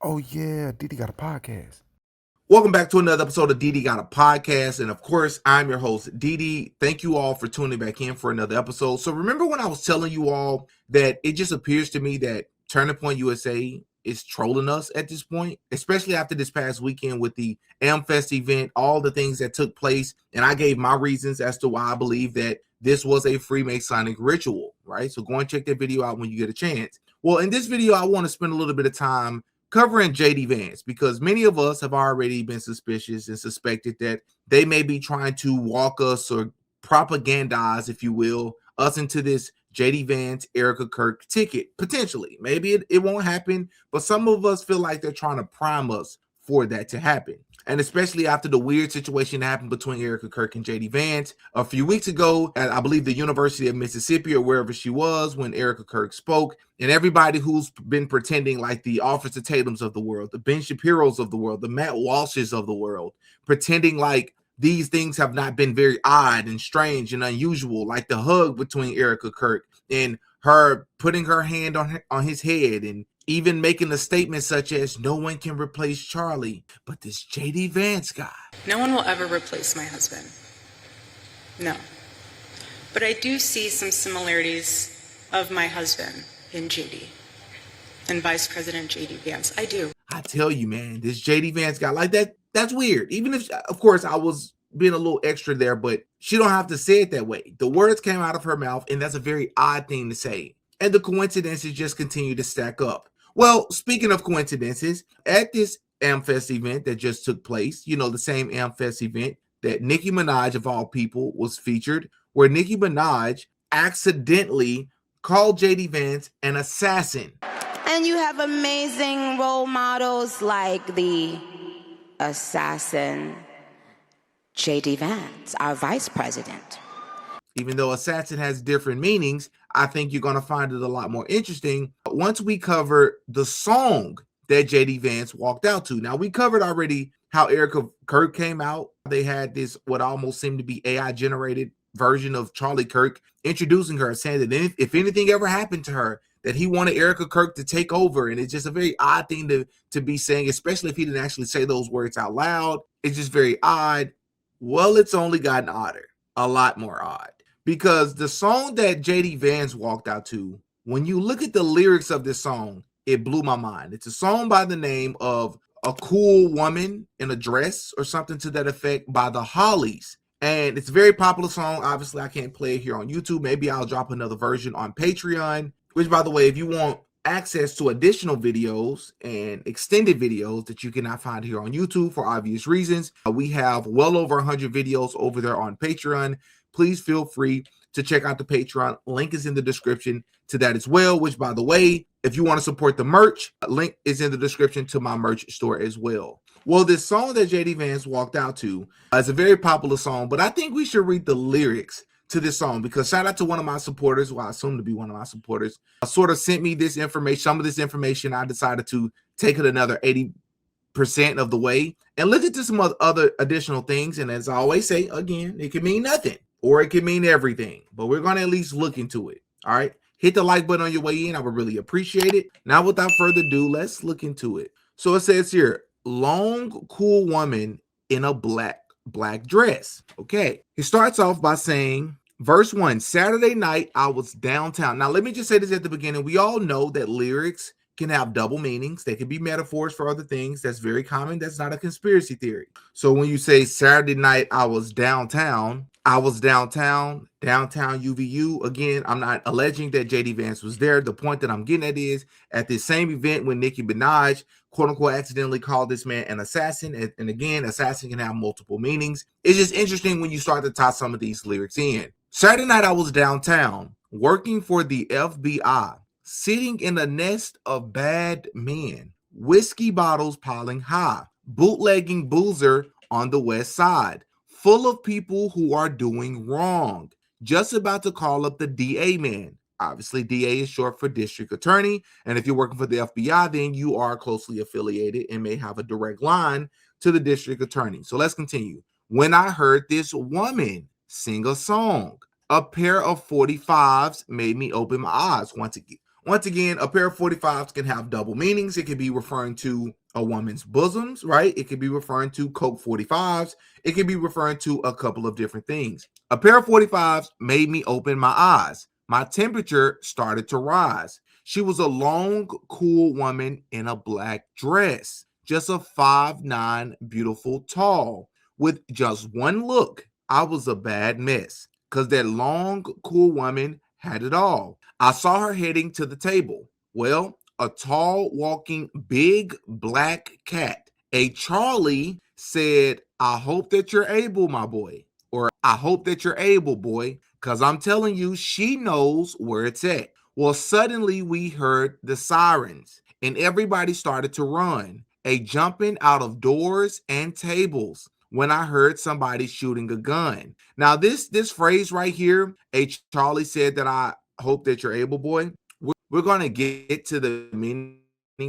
Oh yeah, Didi got a podcast. Welcome back to another episode of Didi Got a Podcast. And of course, I'm your host, Didi. Thank you all for tuning back in for another episode. So remember when I was telling you all that it just appears to me that Turning Point USA is trolling us at this point, especially after this past weekend with the AmFest event, all the things that took place. And I gave my reasons as to why I believe that this was a Freemasonic ritual, right? So go and check that video out when you get a chance. Well, in this video, I want to spend a little bit of time covering JD Vance because many of us have already been suspicious and suspected that they may be trying to walk us or propagandize, if you will, us into this JD Vance, Erika Kirk ticket. Potentially. Maybe it won't happen, but some of us feel like they're trying to prime us for that to happen. And especially after the weird situation that happened between Erika Kirk and JD Vance a few weeks ago at, I believe, the University of Mississippi or wherever she was when Erika Kirk spoke. And everybody who's been pretending like the Officer Tatums of the world, the Ben Shapiros of the world, the Matt Walshes of the world, pretending like these things have not been very odd and strange and unusual, like the hug between Erika Kirk and her putting her hand on his head and even making a statement such as, no one can replace Charlie, but this JD Vance guy. No one will ever replace my husband. No. But I do see some similarities of my husband in JD and Vice President JD Vance. I do. I tell you, man, this JD Vance guy, like that's weird. Even if, of course, I was being a little extra there, but she don't have to say it that way. The words came out of her mouth, and that's a very odd thing to say. And the coincidences just continue to stack up. Well, speaking of coincidences, at this AmFest event that just took place, the same AmFest event that Nicki Minaj, of all people, was featured, where Nicki Minaj accidentally called JD Vance an assassin. And you have amazing role models like the assassin JD Vance, our vice president. Even though assassin has different meanings, I think you're going to find it a lot more interesting once we cover the song that JD Vance walked out to. Now, we covered already how Erika Kirk came out. They had this, what almost seemed to be AI generated version of Charlie Kirk introducing her, saying that if anything ever happened to her, that he wanted Erika Kirk to take over. And it's just a very odd thing to be saying, especially if he didn't actually say those words out loud. It's just very odd. Well, it's only gotten odder, a lot more odd. Because the song that JD Vance walked out to, when you look at the lyrics of this song, it blew my mind. It's a song by the name of A Cool Woman in a Dress or something to that effect by the Hollies. And it's a very popular song. Obviously, I can't play it here on YouTube. Maybe I'll drop another version on Patreon, which, by the way, if you want access to additional videos and extended videos that you cannot find here on YouTube for obvious reasons, we have well over 100 videos over there on Patreon. Please feel free to check out the Patreon. Link is in the description to that as well, which, by the way, if you want to support the merch, link is in the description to my merch store as well. Well, this song that JD Vance walked out to is a very popular song, but I think we should read the lyrics to this song because shout out to one of my supporters, who I assume to be one of my supporters, sort of sent me this information, some of this information. I decided to take it another 80% of the way and look into some other additional things. And as I always say, again, it can mean nothing or it can mean everything, but we're going to at least look into it. All right. Hit the like button on your way in. I would really appreciate it. Now, without further ado, let's look into it. So it says here, long, cool woman in a black dress. Okay. It starts off by saying, verse 1, Saturday night, I was downtown. Now, let me just say this at the beginning. We all know that lyrics can have double meanings. They can be metaphors for other things. That's very common. That's not a conspiracy theory. So when you say Saturday night, I was downtown UVU. Again, I'm not alleging that JD Vance was there. The point that I'm getting at is at this same event when Nicki Minaj, quote unquote, accidentally called this man an assassin. And again, assassin can have multiple meanings. It's just interesting when you start to tie some of these lyrics in. Saturday night, I was downtown working for the FBI, sitting in a nest of bad men, whiskey bottles piling high, bootlegging boozer on the west side, full of people who are doing wrong. Just about to call up the DA man. Obviously, DA is short for district attorney. And if you're working for the FBI, then you are closely affiliated and may have a direct line to the district attorney. So let's continue. When I heard this woman sing a song, a pair of 45s made me open my eyes. Once again, a pair of 45s can have double meanings. It could be referring to a woman's bosoms, right? It could be referring to Coke 45s. It could be referring to a couple of different things. A pair of 45s made me open my eyes. My temperature started to rise. She was a long, cool woman in a black dress, just a 5'9", beautiful, tall. With just one look, I was a bad mess because that long, cool woman had it all. I saw her heading to the table. Well, a tall, walking, big black cat. A Charlie said, I hope that you're able, my boy. Or I hope that you're able, boy, because I'm telling you, she knows where it's at. Well, suddenly we heard the sirens and everybody started to run, a jumping out of doors and tables when I heard somebody shooting a gun. Now, this phrase right here, a Charlie said that I hope that you're able, boy. We're going to get to the meaning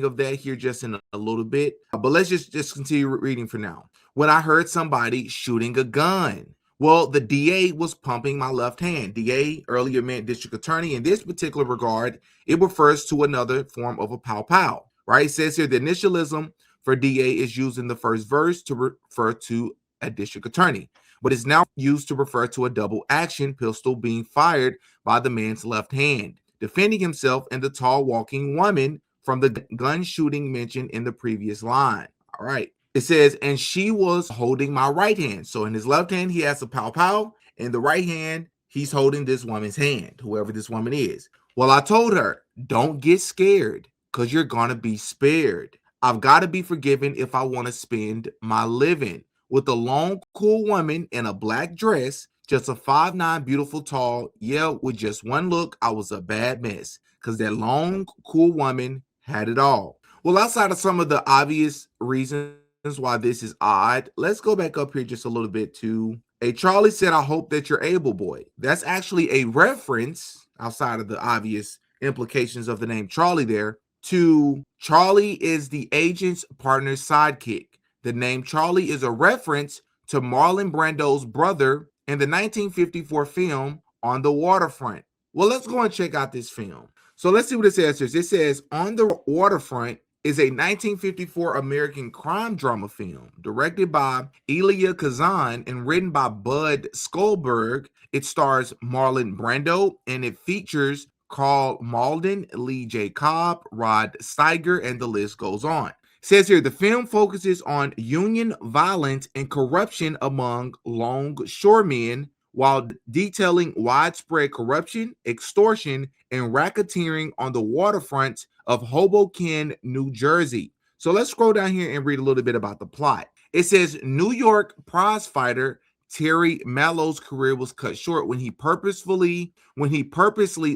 of that here just in a little bit, but let's just continue reading for now. When I heard somebody shooting a gun, well, the DA was pumping my left hand. DA earlier meant district attorney. In this particular regard, it refers to another form of a pow pow, right? It says here the initialism for DA is used in the first verse to refer to a district attorney, but is now used to refer to a double action pistol being fired by the man's left hand, defending himself and the tall walking woman from the gun shooting mentioned in the previous line. All right. It says, and she was holding my right hand. So in his left hand, he has a pow pow. In the right hand, he's holding this woman's hand, whoever this woman is. Well, I told her, don't get scared because you're going to be spared. I've got to be forgiven if I want to spend my living. With a long, cool woman in a black dress, just a 5'9", beautiful, tall. Yeah, with just one look, I was a bad mess because that long, cool woman had it all. Well, outside of some of the obvious reasons why this is odd, let's go back up here just a little bit to a Charlie said, I hope that you're able, boy. That's actually a reference outside of the obvious implications of the name Charlie there to Charlie is the agent's partner's sidekick. The name Charlie is a reference to Marlon Brando's brother in the 1954 film On the Waterfront. Well, let's go and check out this film. So let's see what it says here. It says On the Waterfront is a 1954 American crime drama film directed by Elia Kazan and written by Bud Skolberg. It stars Marlon Brando and it features Carl Malden, Lee J. Cobb, Rod Steiger, and the list goes on. It says here the film focuses on union violence and corruption among longshoremen while detailing widespread corruption, extortion, and racketeering on the waterfront of Hoboken, New Jersey. So let's scroll down here and read a little bit about the plot. It says New York prize fighter Terry Mallow's career was cut short when he purposely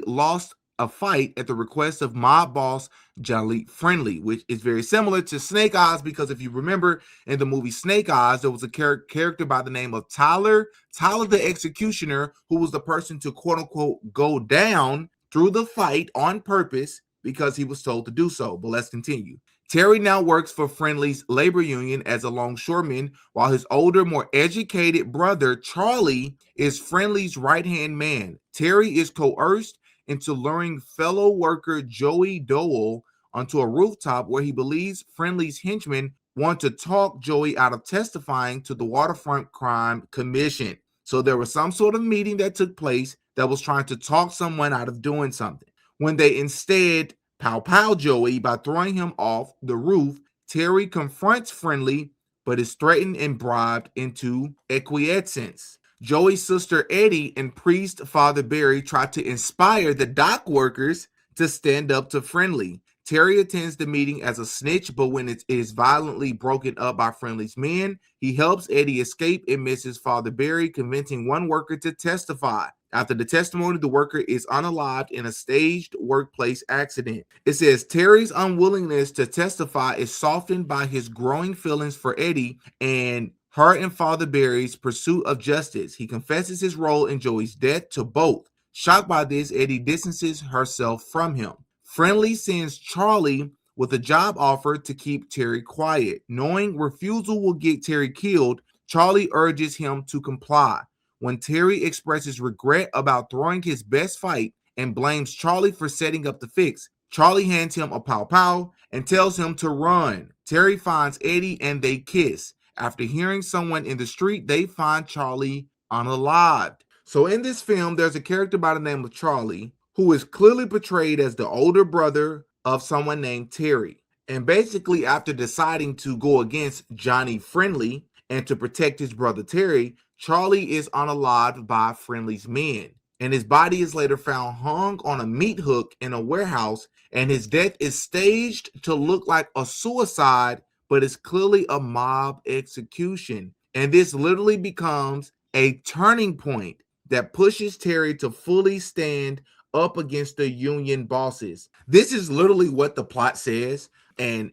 lost a fight at the request of mob boss Jolly Friendly, which is very similar to Snake Eyes, because if you remember in the movie Snake Eyes, there was a character by the name of Tyler the Executioner, who was the person to quote unquote go down through the fight on purpose because he was told to do so. But let's continue. Terry now works for Friendly's labor union as a longshoreman, while his older, more educated brother, Charlie, is Friendly's right-hand man. Terry is coerced into luring fellow worker Joey Dole onto a rooftop where he believes Friendly's henchmen want to talk Joey out of testifying to the Waterfront Crime Commission. So there was some sort of meeting that took place that was trying to talk someone out of doing something. When they instead pow Joey by throwing him off the roof, Terry confronts Friendly, but is threatened and bribed into acquiescence. Joey's sister Eddie and priest Father Barry try to inspire the dock workers to stand up to Friendly. Terry attends the meeting as a snitch, but when it is violently broken up by Friendly's men, he helps Eddie escape and misses Father Barry, convincing one worker to testify. After the testimony, the worker is unalived in a staged workplace accident. It says Terry's unwillingness to testify is softened by his growing feelings for Eddie and her and Father Barry's pursuit of justice. He confesses his role in Joey's death to both. Shocked by this, Eddie distances herself from him. Friendly sends Charlie with a job offer to keep Terry quiet. Knowing refusal will get Terry killed, Charlie urges him to comply. When Terry expresses regret about throwing his best fight and blames Charlie for setting up the fix. Charlie hands him a pow pow and tells him to run. Terry finds Eddie and they kiss. After hearing someone in the street, they find Charlie unalived. So in this film, there's a character by the name of Charlie who is clearly portrayed as the older brother of someone named Terry. And basically, after deciding to go against Johnny Friendly and to protect his brother Terry, Charlie is unalived by Friendly's men. And his body is later found hung on a meat hook in a warehouse, and his death is staged to look like a suicide, but it's clearly a mob execution. And this literally becomes a turning point that pushes Terry to fully stand up against the union bosses. This is literally what the plot says, and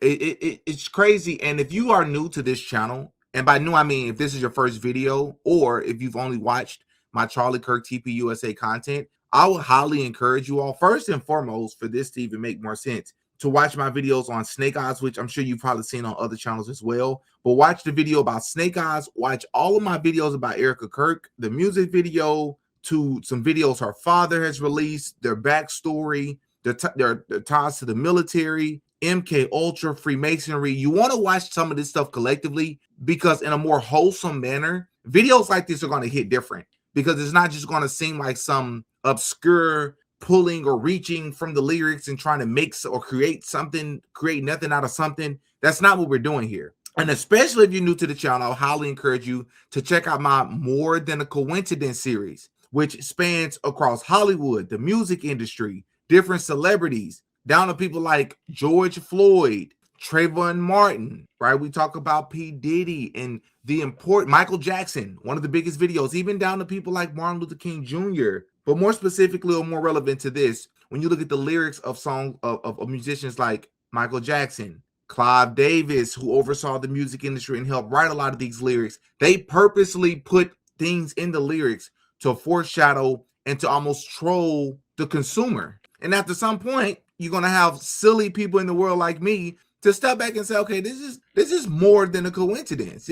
it's crazy. And if you are new to this channel, and by new I mean if this is your first video, or if you've only watched my Charlie Kirk TP USA content, I would highly encourage you all, first and foremost, for this to even make more sense, to watch my videos on Snake Eyes, which I'm sure you've probably seen on other channels as well. But watch the video about Snake Eyes, watch all of my videos about Erika Kirk, the music video, to some videos her father has released, their backstory, their ties to the military, MK Ultra, Freemasonry. You want to watch some of this stuff collectively, because in a more wholesome manner, videos like this are going to hit different, because it's not just going to seem like some obscure pulling or reaching from the lyrics and trying to make or create something, create nothing out of something. That's not what we're doing here. And especially if you're new to the channel, I highly encourage you to check out my More Than a Coincidence series, which spans across Hollywood, the music industry, different celebrities, down to people like George Floyd, Trayvon Martin, right? We talk about P. Diddy and the important Michael Jackson, one of the biggest videos, even down to people like Martin Luther King Jr. But more specifically, or more relevant to this, when you look at the lyrics of songs of musicians like Michael Jackson, Clive Davis, who oversaw the music industry and helped write a lot of these lyrics, they purposely put things in the lyrics to foreshadow and to almost troll the consumer. And after some point, you're going to have silly people in the world like me to step back and say, okay, this is more than a coincidence.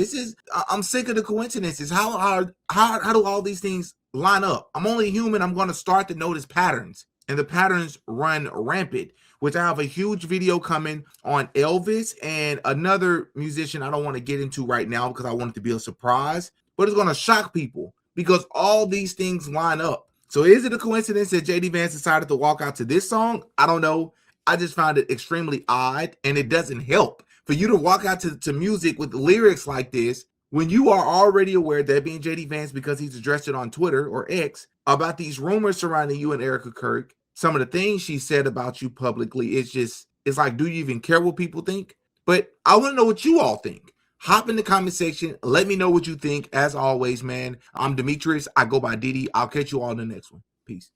I'm sick of the coincidences. How do all these things line up? I'm only human. I'm going to start to notice patterns, and the patterns run rampant, which I have a huge video coming on Elvis and another musician I don't want to get into right now because I want it to be a surprise, but it's going to shock people because all these things line up. So is it a coincidence that JD Vance decided to walk out to this song? I don't know. I just found it extremely odd, and it doesn't help for you to walk out to music with lyrics like this when you are already aware, that being JD Vance, because he's addressed it on Twitter or X, about these rumors surrounding you and Erika Kirk. Some of the things she said about you publicly, it's like, do you even care what people think? But I want to know what you all think. Hop in the comment section. Let me know what you think. As always, man, I'm Demetrius. I go by Diddy. I'll catch you all in the next one. Peace.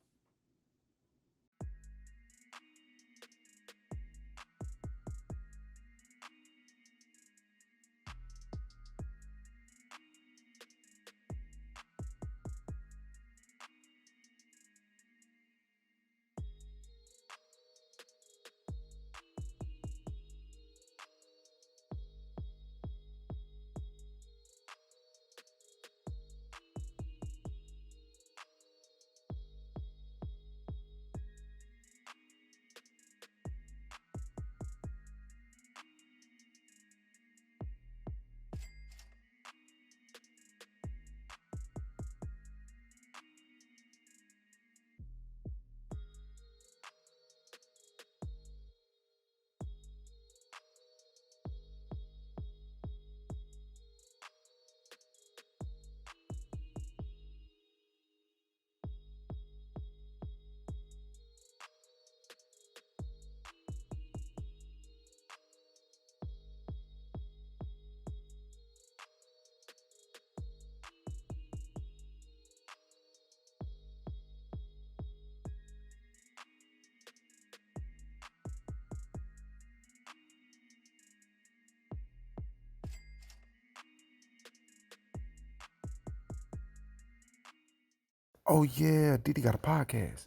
Oh yeah, Diddy got a podcast.